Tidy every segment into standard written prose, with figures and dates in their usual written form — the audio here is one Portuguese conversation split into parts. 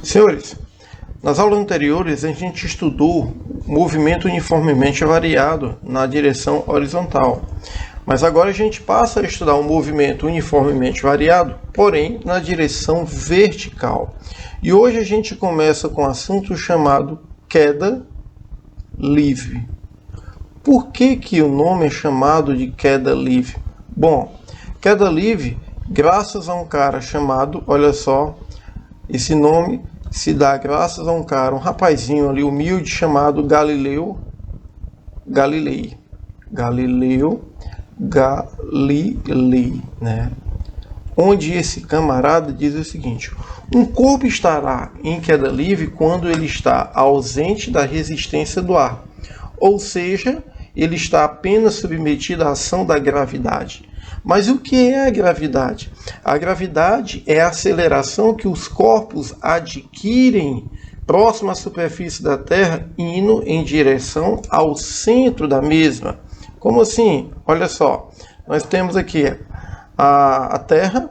Senhores, nas aulas anteriores a gente estudou movimento uniformemente variado na direção horizontal. Mas agora a gente passa a estudar um movimento uniformemente variado, porém na direção vertical. E hoje a gente começa com um assunto chamado queda livre. Por que o nome é chamado de queda livre? Bom, queda livre, graças a um cara chamado, olha só, esse nome se dá graças a um cara, um rapazinho ali humilde chamado Galileu Galilei, né? Onde esse camarada diz o seguinte: um corpo estará em queda livre quando ele está ausente da resistência do ar, ou seja, ele está apenas submetido à ação da gravidade. Mas o que é a gravidade? A gravidade é a aceleração que os corpos adquirem próximo à superfície da Terra, indo em direção ao centro da mesma. Como assim? Olha só, nós temos aqui a Terra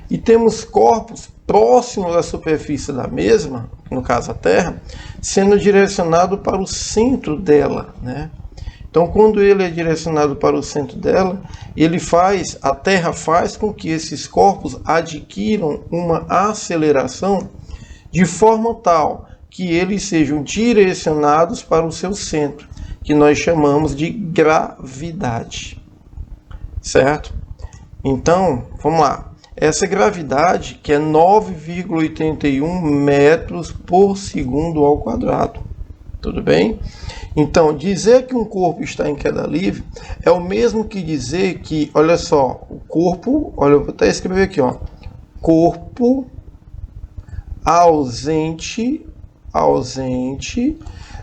e temos corpos próximos à superfície da mesma, no caso a Terra, sendo direcionado para o centro dela, né? Então, quando ele é direcionado para o centro dela, a Terra faz com que esses corpos adquiram uma aceleração de forma tal que eles sejam direcionados para o seu centro, que nós chamamos de gravidade, certo? Então, vamos lá. Essa gravidade, que é 9,81 metros por segundo ao quadrado. Tudo bem? Então, dizer que um corpo está em queda livre é o mesmo que dizer que, olha só, o corpo, olha, eu vou até escrever aqui, ó, corpo ausente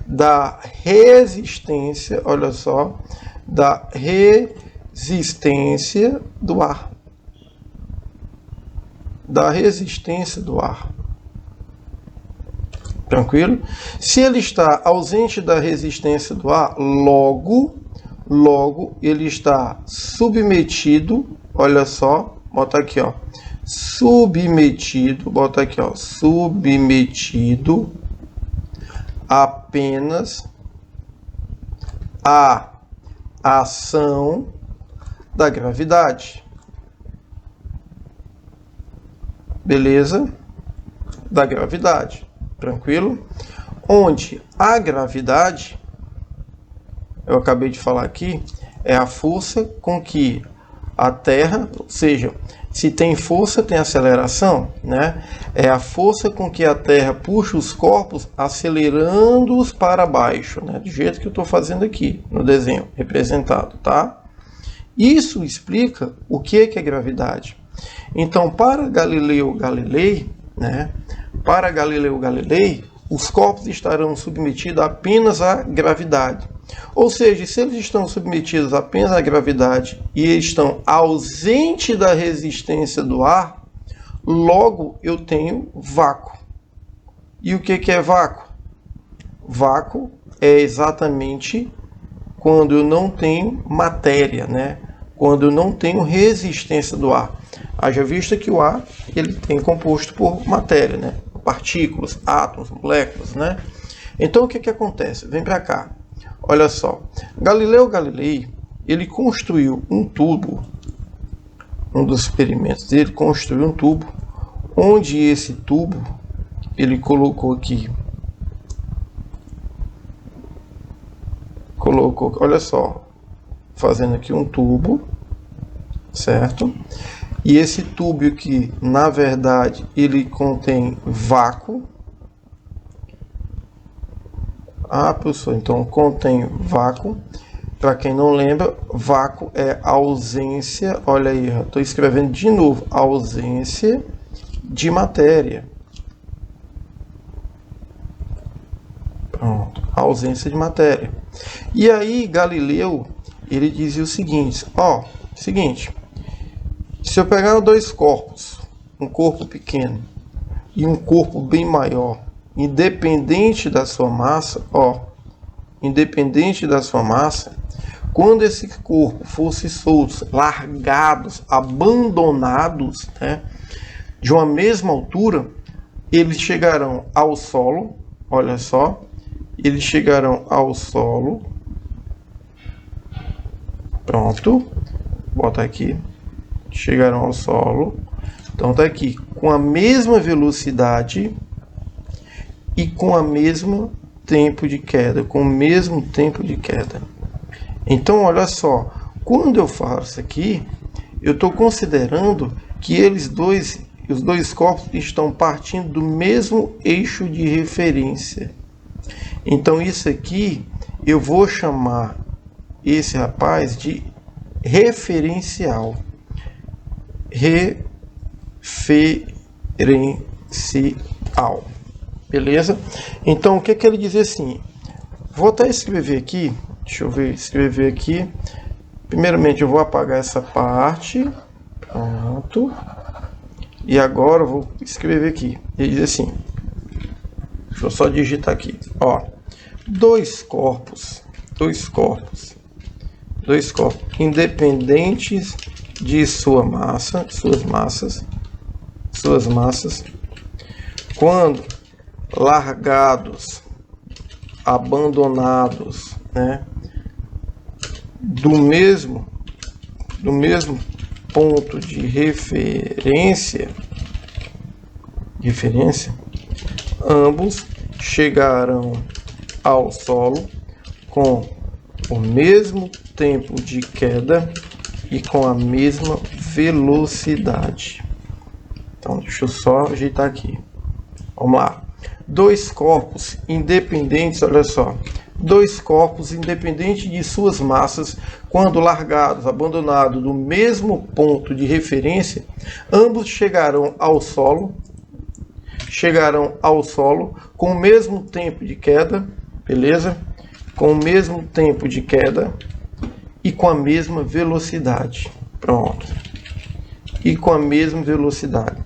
da resistência, olha só, da resistência do ar. Da resistência do ar. Tranquilo? Se ele está ausente da resistência do ar, logo ele está submetido, olha só, bota aqui, ó, submetido apenas à ação da gravidade. Beleza? Da gravidade. Tranquilo? Onde a gravidade, eu acabei de falar aqui, é a força com que a Terra, ou seja, se tem força, tem aceleração, né? É a força com que a Terra puxa os corpos, acelerando-os para baixo, né? Do jeito que eu estou fazendo aqui no desenho representado, tá? Isso explica o que é gravidade. Então, para Galileu Galilei, né? Para Galileu Galilei, os corpos estarão submetidos apenas à gravidade. Ou seja, se eles estão submetidos apenas à gravidade e estão ausentes da resistência do ar, logo eu tenho vácuo. E o que é vácuo? Vácuo é exatamente quando eu não tenho matéria, né? Quando eu não tenho resistência do ar. Haja vista que o ar ele tem composto por matéria, né? Partículas, átomos, moléculas, né? Então o que acontece? Vem para cá. Olha só. Galileu Galilei, ele construiu um tubo, um dos experimentos dele, construiu um tubo, onde esse tubo, ele colocou aqui, olha só, fazendo aqui um tubo, certo? E esse tubo aqui, na verdade, ele contém vácuo. Ah, professor, então contém vácuo. Para quem não lembra, vácuo é ausência, olha aí, estou escrevendo de novo, ausência de matéria. Pronto, ausência de matéria. E aí, Galileu, ele dizia o seguinte, ó, se eu pegar dois corpos, um corpo pequeno e um corpo bem maior, independente da sua massa, quando esse corpo fosse soltos, largados, abandonados, né, de uma mesma altura, eles chegarão ao solo, olha só, eles chegarão ao solo, pronto, bota aqui, chegarão ao solo, então tá aqui, com a mesma velocidade e com a mesma tempo de queda, com o mesmo tempo de queda. Então, olha só, quando eu faço aqui, eu estou considerando que os dois corpos estão partindo do mesmo eixo de referência. Então, isso aqui, eu vou chamar esse rapaz de referencial. Referencial. Beleza? Então, o que ele diz assim? Vou até escrever aqui. Deixa eu ver, escrever aqui. Primeiramente, eu vou apagar essa parte. Pronto. E agora eu vou escrever aqui. Ele diz assim. Deixa eu só digitar aqui. Ó, dois corpos independentes de suas massas, quando largados, abandonados, né, do mesmo ponto de referência, ambos chegarão ao solo com o mesmo tempo de queda e com a mesma velocidade. Então, deixa eu só ajeitar aqui. Vamos lá. Dois corpos independentes, olha só. Dois corpos independentes de suas massas, quando largados, abandonados do mesmo ponto de referência, ambos chegarão ao solo com o mesmo tempo de queda, beleza? Com o mesmo tempo de queda e com a mesma velocidade. Pronto. E com a mesma velocidade.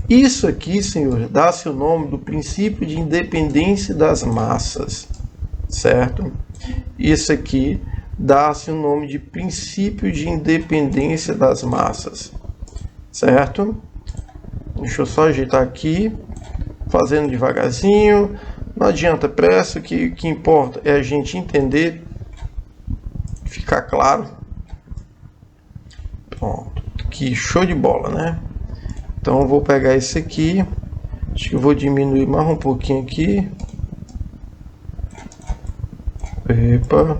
Isso aqui, senhor, dá-se o nome do princípio de independência das massas, certo? Isso aqui dá-se o nome de princípio de independência das massas, certo? Deixa eu só ajeitar aqui, fazendo devagarzinho, não adianta pressa, o que importa é a gente entender, ficar claro. Pronto, que show de bola, né? Então eu vou pegar esse aqui, acho que eu vou diminuir mais um pouquinho aqui. Epa.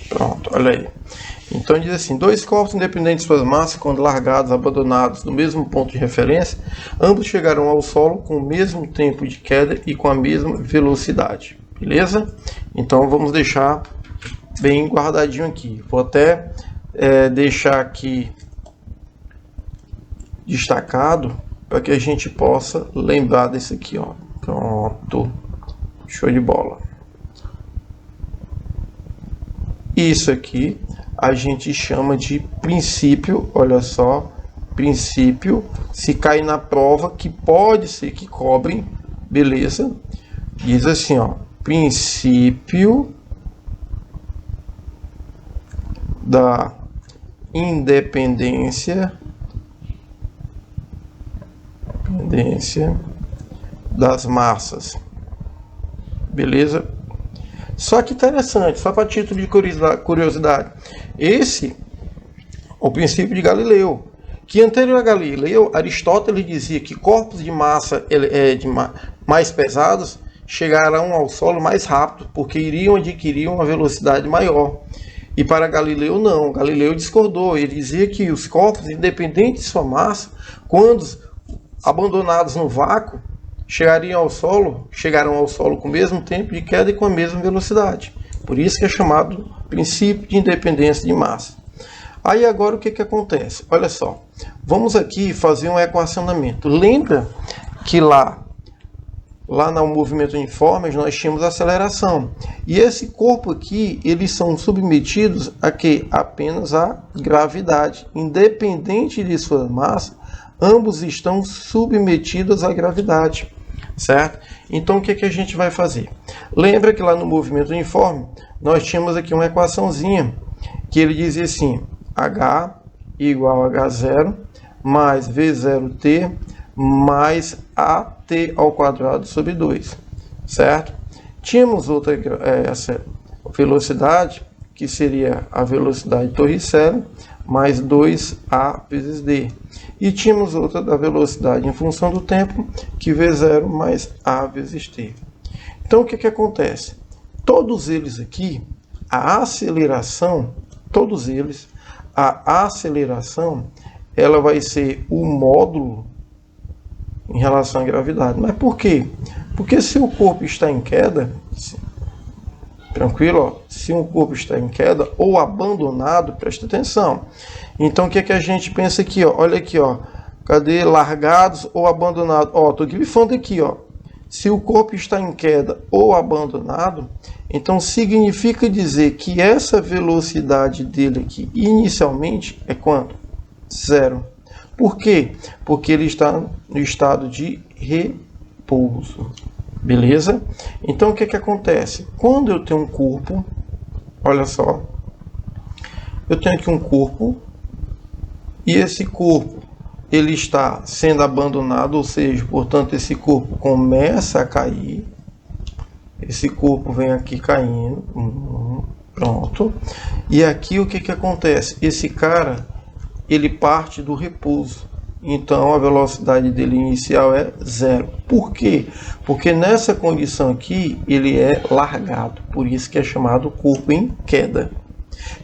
Pronto, olha aí. Então diz assim, dois corpos independentes de suas massas, quando largados, abandonados no mesmo ponto de referência, ambos chegarão ao solo com o mesmo tempo de queda e com a mesma velocidade. Beleza? Então vamos deixar bem guardadinho aqui. Vou até deixar aqui destacado para que a gente possa lembrar desse aqui, ó. Pronto, show de bola. Isso aqui a gente chama de princípio, olha só, princípio, se cair na prova, que pode ser que cobre, beleza? Diz assim, ó, princípio da independência das massas, beleza? Só que interessante, só para título de curiosidade, esse é o princípio de Galileu, que anterior a Galileu, Aristóteles dizia que corpos de massa mais pesados chegarão ao solo mais rápido, porque iriam adquirir uma velocidade maior. E para Galileu não, Galileu discordou, ele dizia que os corpos, independentes de sua massa, quando abandonados no vácuo, chegarão ao solo com o mesmo tempo de queda e com a mesma velocidade. Por isso que é chamado princípio de independência de massa. Aí agora o que acontece? Olha só, vamos aqui fazer um equacionamento. Lembra que lá no movimento uniforme nós tínhamos aceleração. E esse corpo aqui, eles são submetidos a quê? Apenas à gravidade. Independente de sua massa, ambos estão submetidos à gravidade, certo? Então o que a gente vai fazer? Lembra que lá no movimento uniforme nós tínhamos aqui uma equaçãozinha que ele dizia assim: H igual a H0 mais V0T mais AT ao quadrado sobre 2, certo? Tínhamos outra essa velocidade, que seria a velocidade Torricelli, mais 2A vezes D. E tínhamos outra da velocidade em função do tempo, que V0 mais A vezes T. Então, o que acontece? Todos eles aqui, a aceleração, todos eles, a aceleração, ela vai ser o módulo em relação à gravidade. Mas por quê? Porque se o corpo está em queda, tranquilo, ó, se um corpo está em queda ou abandonado, presta atenção. Então, o que a gente pensa aqui, ó? Olha aqui, ó. Cadê largados ou abandonados? Ó, tô grifando aqui, ó. Se o corpo está em queda ou abandonado, então significa dizer que essa velocidade dele aqui, inicialmente, é quanto? 0. Por quê? Porque ele está no estado de repouso. Beleza? Então, o que acontece? Quando eu tenho um corpo, olha só, eu tenho aqui um corpo, e esse corpo, ele está sendo abandonado, ou seja, portanto, esse corpo começa a cair, esse corpo vem aqui caindo, pronto, e aqui o que acontece? Esse cara, ele parte do repouso. Então, a velocidade dele inicial é 0. Por quê? Porque nessa condição aqui, ele é largado. Por isso que é chamado corpo em queda.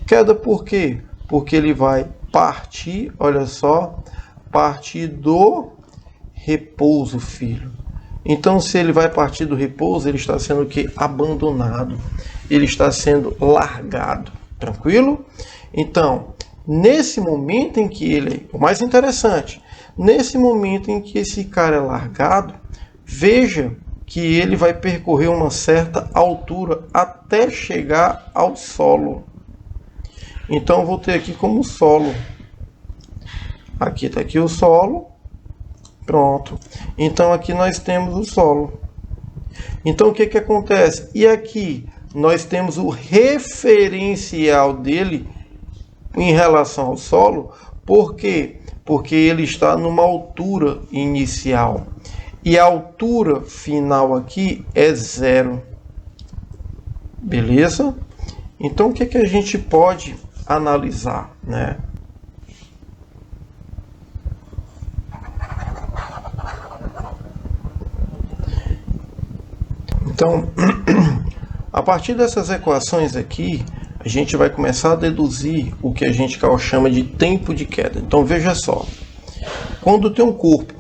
Queda por quê? Porque ele vai partir, olha só, partir do repouso, filho. Então, se ele vai partir do repouso, ele está sendo o quê? Abandonado. Ele está sendo largado. Tranquilo? Então, nesse momento em que ele... O mais interessante... Nesse momento em que esse cara é largado, veja que ele vai percorrer uma certa altura até chegar ao solo. Então, eu vou ter aqui como solo. Aqui está aqui o solo. Pronto. Então, aqui nós temos o solo. Então, o que acontece? E aqui nós temos o referencial dele em relação ao solo. Por quê? Porque ele está numa altura inicial. E a altura final aqui é 0. Beleza? Então, o que a gente pode analisar, né? Então, a partir dessas equações aqui, a gente vai começar a deduzir o que a gente chama de tempo de queda. Então, veja só. Quando tem um corpo,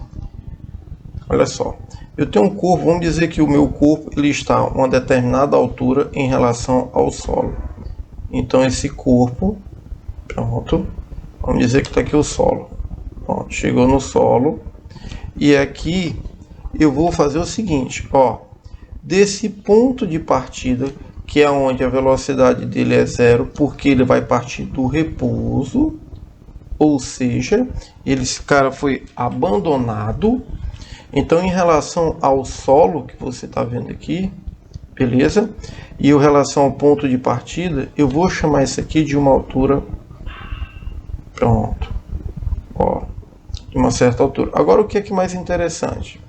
olha só, eu tenho um corpo, vamos dizer que o meu corpo ele está a uma determinada altura em relação ao solo. Então, esse corpo, pronto, vamos dizer que está aqui o solo. Pronto, chegou no solo. E aqui eu vou fazer o seguinte, ó, desse ponto de partida, que é onde a velocidade dele é 0, porque ele vai partir do repouso, ou seja, esse cara foi abandonado. Então, em relação ao solo que você está vendo aqui, beleza? E em relação ao ponto de partida, eu vou chamar isso aqui de uma altura, pronto, ó, de uma certa altura. Agora, o que é que mais interessante?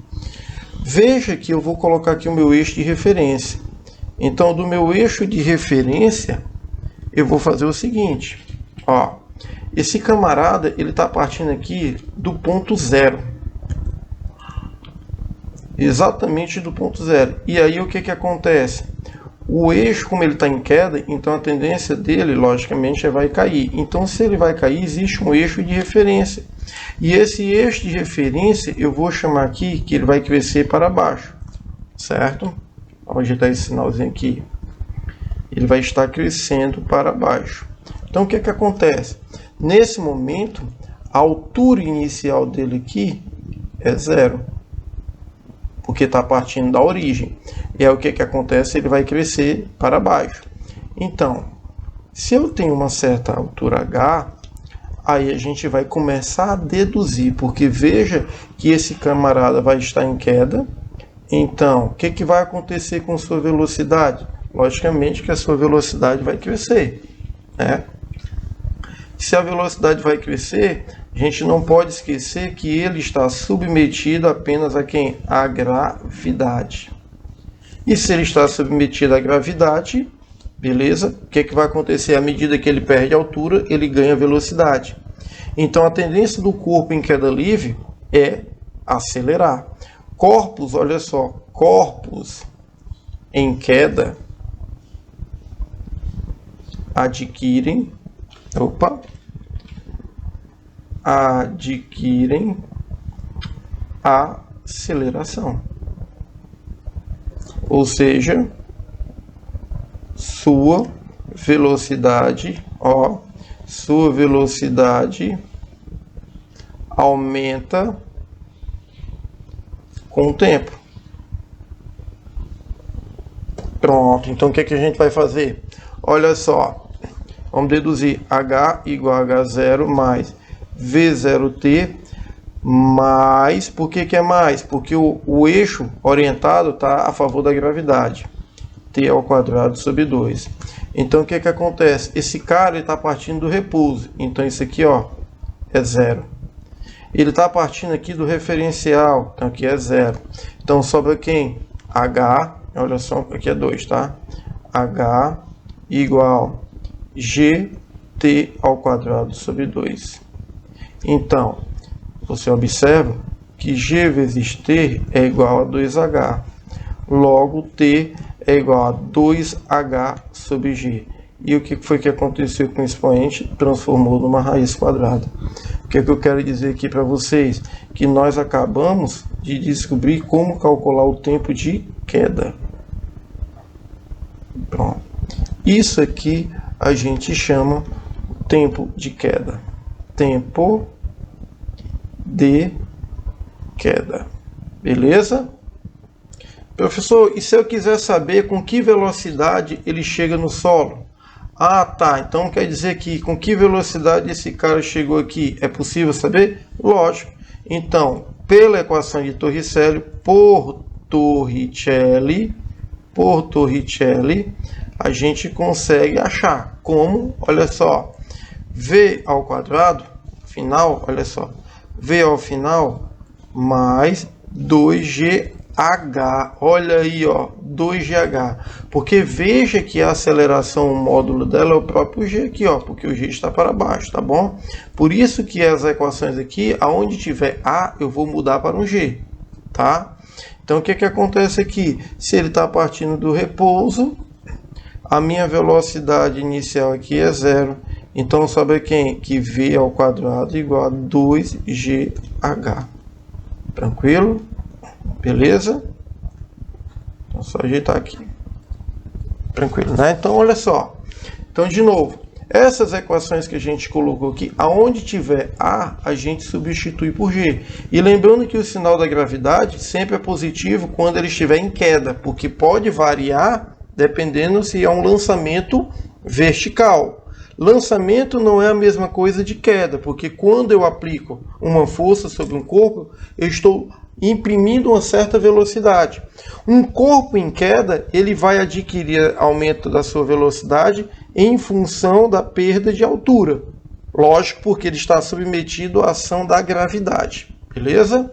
Veja que eu vou colocar aqui o meu eixo de referência. Então, do meu eixo de referência, eu vou fazer o seguinte, ó, esse camarada, ele está partindo aqui do ponto 0. Exatamente do ponto 0. E aí, o que acontece? O eixo, como ele está em queda, então a tendência dele, logicamente, vai cair. Então, se ele vai cair, existe um eixo de referência. E esse eixo de referência, eu vou chamar aqui que ele vai crescer para baixo, certo? Vou agitar esse sinalzinho aqui. Ele vai estar crescendo para baixo. Então, o que acontece? Nesse momento, a altura inicial dele aqui é 0. Porque está partindo da origem. E aí, o que acontece? Ele vai crescer para baixo. Então, se eu tenho uma certa altura H, aí a gente vai começar a deduzir. Porque veja que esse camarada vai estar em queda. Então, o que vai acontecer com sua velocidade? Logicamente que a sua velocidade vai crescer, né? Se a velocidade vai crescer, a gente não pode esquecer que ele está submetido apenas a quem? A gravidade. E se ele está submetido à gravidade, beleza? O que é que vai acontecer? À medida que ele perde altura, ele ganha velocidade. Então a tendência do corpo em queda livre é acelerar. Corpos, olha só, corpos em queda adquirem aceleração. Ou seja, sua velocidade aumenta com o tempo. Pronto, então o que é que a gente vai fazer? Olha só, vamos deduzir H igual a H0 mais V0t mais, por que é mais? Porque o eixo orientado está a favor da gravidade, t ao quadrado sobre 2. Então o que acontece? Esse cara está partindo do repouso, então isso aqui ó, é zero. Ele está partindo aqui do referencial, então aqui é zero. Então sobra quem? H, olha só, aqui é 2, tá? H igual gt ao quadrado sobre 2. Então, você observa que g vezes t é igual a 2h. Logo, t é igual a 2h sobre g. E o que foi que aconteceu com o expoente? Transformou numa raiz quadrada. O que é que eu quero dizer aqui para vocês? Que nós acabamos de descobrir como calcular o tempo de queda. Pronto. Isso aqui a gente chama tempo de queda. Tempo de queda. Beleza? Professor, e se eu quiser saber com que velocidade ele chega no solo? Ah, tá. Então quer dizer que com que velocidade esse cara chegou aqui? É possível saber? Lógico. Então, pela equação de Torricelli, por Torricelli, a gente consegue achar como, olha só, v ao quadrado, final, olha só, v ao final mais 2gh, olha aí, ó, 2gh, porque veja que a aceleração, o módulo dela é o próprio g aqui, ó, porque o g está para baixo, tá bom? Por isso que as equações aqui, aonde tiver a, eu vou mudar para um g, tá? Então o que que acontece aqui? Se ele está partindo do repouso, a minha velocidade inicial aqui é zero. Então sobra quem? Que v ao quadrado igual a 2gh. Tranquilo? Beleza? Então só ajeitar aqui. Tranquilo, né? Então olha só. Então de novo, essas equações que a gente colocou aqui, aonde tiver a gente substitui por g. E lembrando que o sinal da gravidade sempre é positivo quando ele estiver em queda, porque pode variar dependendo se é um lançamento vertical. Lançamento não é a mesma coisa de queda, porque quando eu aplico uma força sobre um corpo, eu estou imprimindo uma certa velocidade. Um corpo em queda, ele vai adquirir aumento da sua velocidade em função da perda de altura. Lógico, porque ele está submetido à ação da gravidade. Beleza?